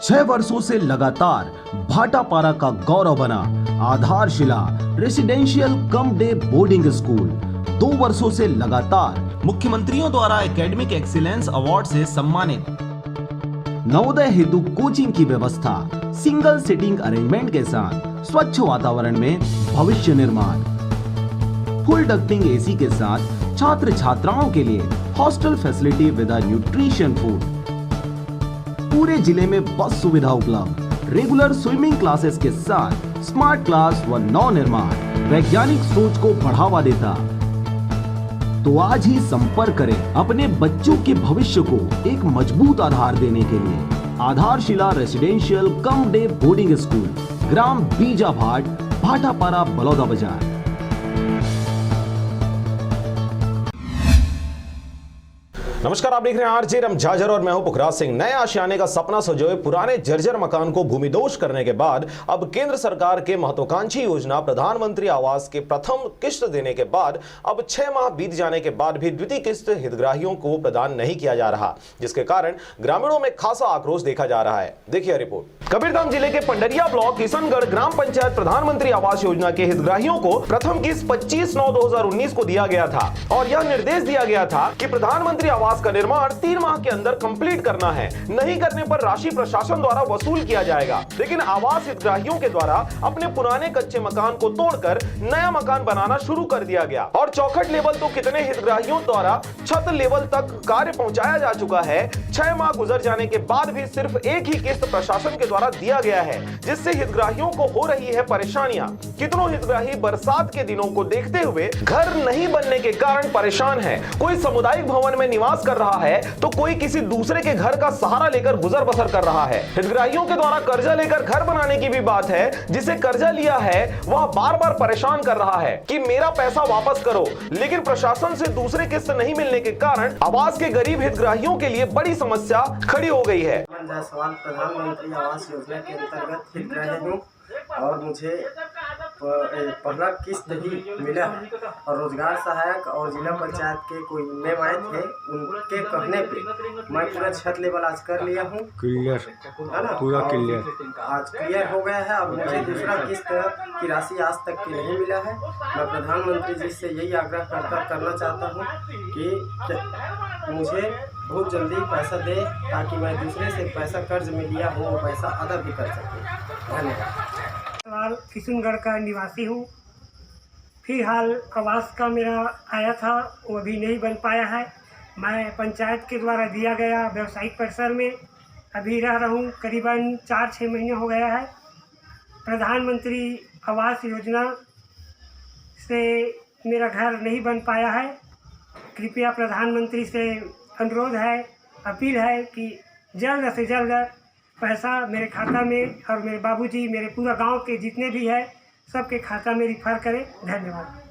6 वर्षों से लगातार भाटापारा का गौरव बना आधारशिला residential cum day boarding school 2 वर्षों से लगातार मुख्यमंत्रियों द्वारा एकेडमिक एक्सीलेंस अवार्ड से सम्मानित। नवोदय हेतु कोचिंग की व्यवस्था, सिंगल सिटिंग अरेंजमेंट के साथ स्वच्छ वातावरण में भविष्य निर्माण, फुल डक्टिंग एसी के साथ छात्र छात्राओं के लिए hostel facility with nutrition food, पूरे जिले में बस सुविधा उपलब्ध, रेगुलर स्विमिंग क्लासेस के साथ स्मार्ट क्लास व नव निर्माण वैज्ञानिक सोच को बढ़ावा देता। तो आज ही संपर्क करें अपने बच्चों के भविष्य को एक मजबूत आधार देने के लिए। Aadharshila residential cum day boarding school, ग्राम बीजाभाट, भाटापारा, बलौदा बाजार। नमस्कार, आप देख रहे हैं आरजे रमझाझर और मैं हूं पुखराज सिंह। नए आशियाने का सपना सजोए पुराने जर्जर मकान को भूमिदोष करने के बाद अब केंद्र सरकार के महत्वाकांक्षी योजना प्रधानमंत्री आवास के प्रथम किस्त देने के बाद अब 6 माह बीत जाने के बाद भी द्वितीय किस्त हितग्राहियों को प्रदान नहीं किया जा रहा, जिसके कारण ग्रामीणों में खासा आक्रोश देखा जा रहा है। देखिए रिपोर्ट। कबीरधाम जिले के पंडरिया ब्लॉक किशनगढ़ ग्राम पंचायत प्रधानमंत्री आवास योजना के हितग्राहियों को प्रथम किस्त 25/9/2019 को दिया गया था और यह निर्देश दिया गया था कि प्रधानमंत्री आवास का निर्माण 3 माह के अंदर कंप्लीट करना है, नहीं करने पर राशि प्रशासन द्वारा वसूल किया जाएगा। लेकिन आवास हितग्राहियों के द्वारा अपने पुराने कच्चे मकान को तोड़कर नया मकान बनाना शुरू कर दिया गया और चौखट लेवल तो कितने हितग्राहियों द्वारा छत लेवल तक कार्य पहुंचाया जा चुका है। 6 माह गुजर जाने के बाद भी सिर्फ एक ही किस्त प्रशासन के द्वारा दिया गया है, जिससे हितग्राहियों को हो रही है परेशानियां। कितनों हितग्राही बरसात के दिनों को देखते हुए घर नहीं बनने के कारण परेशान है। कोई सामुदायिक भवन में निवास कर रहा है तो कोई किसी दूसरे के घर का सहारा लेकर गुजर बसर कर रहा है। हितग्राहियों के द्वारा कर्जा लेकर घर बनाने की भी बात है। जिसे कर्जा लिया है वह बार बार परेशान कर रहा है कि मेरा पैसा वापस करो, लेकिन प्रशासन से दूसरे किस्त नहीं मिलने के कारण आवास के गरीब हितग्राहियों के लिए बड़ी समस्या खड़ी हो गई है। जायसवाल प्रधानमंत्री आवास योजना के अंतर्गत हितग्राही हूँ और मुझे पहला किस्त ही मिला है और रोजगार सहायक और जिला पंचायत के कोई नियम आए थे, उनके कहने पे मैं पूरा छत लेवल आज कर लिया हूँ। क्लियर है ना, पूरा क्लियर आज क्लियर हो गया है। अब मुझे दूसरा किस्त की राशि आज तक की नहीं मिला है। मैं प्रधानमंत्री जी से यही आग्रह करना चाहता हूँ कि मुझे बहुत जल्दी पैसा दे ताकि मैं दूसरे से पैसा कर्ज में लिया हो वो पैसा अदा भी कर सकूँ। धन्यवाद। किशनगढ़ का निवासी हूँ। फिलहाल आवास का मेरा आया था, वो अभी नहीं बन पाया है। मैं पंचायत के द्वारा दिया गया व्यवसायिक परिसर में अभी रह रहा हूँ। करीबन 4-6 महीने हो गया है। प्रधानमंत्री आवास योजना से मेरा घर नहीं बन पाया है। कृपया प्रधानमंत्री से अनुरोध है, अपील है कि जल्द से जल्द पैसा मेरे खाता में और मेरे बाबूजी, मेरे पूरा गांव के जितने भी है सबके खाता में रिफर करें। धन्यवाद।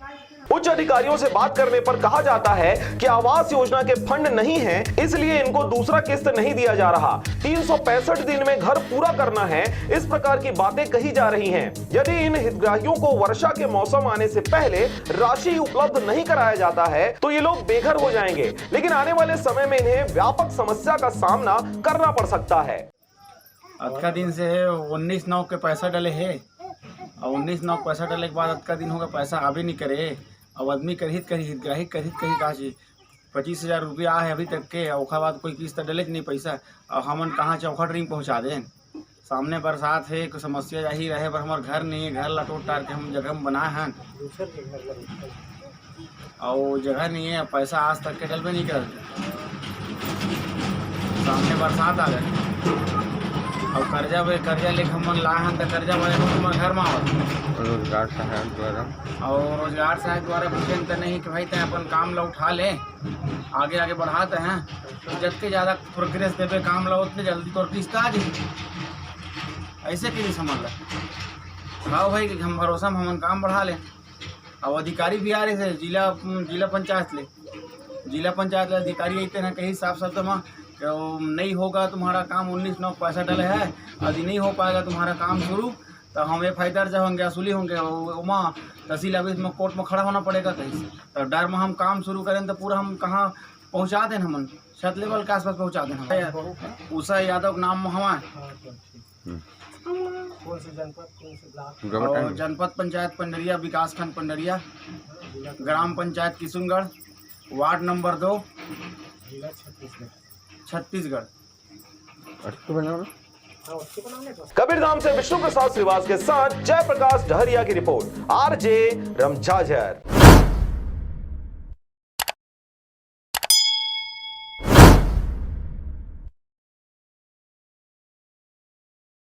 उच्च अधिकारियों से बात करने पर कहा जाता है कि आवास योजना के फंड नहीं है, इसलिए इनको दूसरा किस्त नहीं दिया जा रहा। 365 दिन में घर पूरा करना है, इस प्रकार की बातें कही जा रही हैं। यदि इन हितग्राहियों को वर्षा के मौसम आने से पहले राशि उपलब्ध नहीं कराया जाता है तो ये लोग बेघर हो जाएंगे, लेकिन आने वाले समय में इन्हें व्यापक समस्या का सामना करना पड़ सकता है। आज का दिन से 19/9 के पैसा डले है और 19/9 पैसा डले के बाद आज का दिन होगा पैसा आवे नहीं करे। अब आदमी करहित कही हितग्राही करहित कही कहा 25,000 रुपया है अभी तक के, और बाद कोई किस्त डले नहीं पैसा और हमन कहाँ चौखट रिंग पहुँचा दें। सामने बरसात है, कोई समस्या यही रहे पर हमारे घर नहीं है, घर लटोट टार के हम जगह में बनाए हैं और जगह नहीं है, पैसा आज तक के डलबे नहीं कर। सामने बरसात आ गए और कर्जा लेके हम लाए हैं तो कर्जा वाले हमारे घर में रोजगार सहायक द्वारा पूछें तो नहीं कि भाई तय अपन काम ला उठा ले, आगे आगे बढ़ाते हैं तो जितने ज़्यादा प्रोग्रेस देवे काम ला उतने जल्दी तो किस्त आ जाए। ऐसे कि नहीं समझ ला भाई कि हम भरोसा में हम काम बढ़ा लें। और अधिकारी भी आ रहे थे जिला पंचायत ले अधिकारी आते हैं कहीं साफ साफ तो नहीं होगा तुम्हारा काम 19/9 पैसा डले है, यदि नहीं हो पाएगा तुम्हारा काम शुरू तो हम FI दर्ज होंगे, वसूली होंगे, वहाँ तहसील ऑफिस में कोर्ट में खड़ा होना पड़ेगा कहीं से। तो डर में हम काम शुरू करें तो पूरा हम कहाँ पहुँचा दें। हम छत लेवल के आसपास पहुँचा देना। उषा यादव के नाम हवा कौन से जनपद, कौन से ब्लॉक? और जनपद पंचायत पंडरिया, विकास खंड पंडरिया, ग्राम पंचायत किशुनगढ़, वार्ड नंबर 2, जिला छत्तीसगढ़। कबीरधाम से विष्णु प्रसाद श्रीवास के साथ जयप्रकाश डहरिया की रिपोर्ट, आरजे रमझाझर।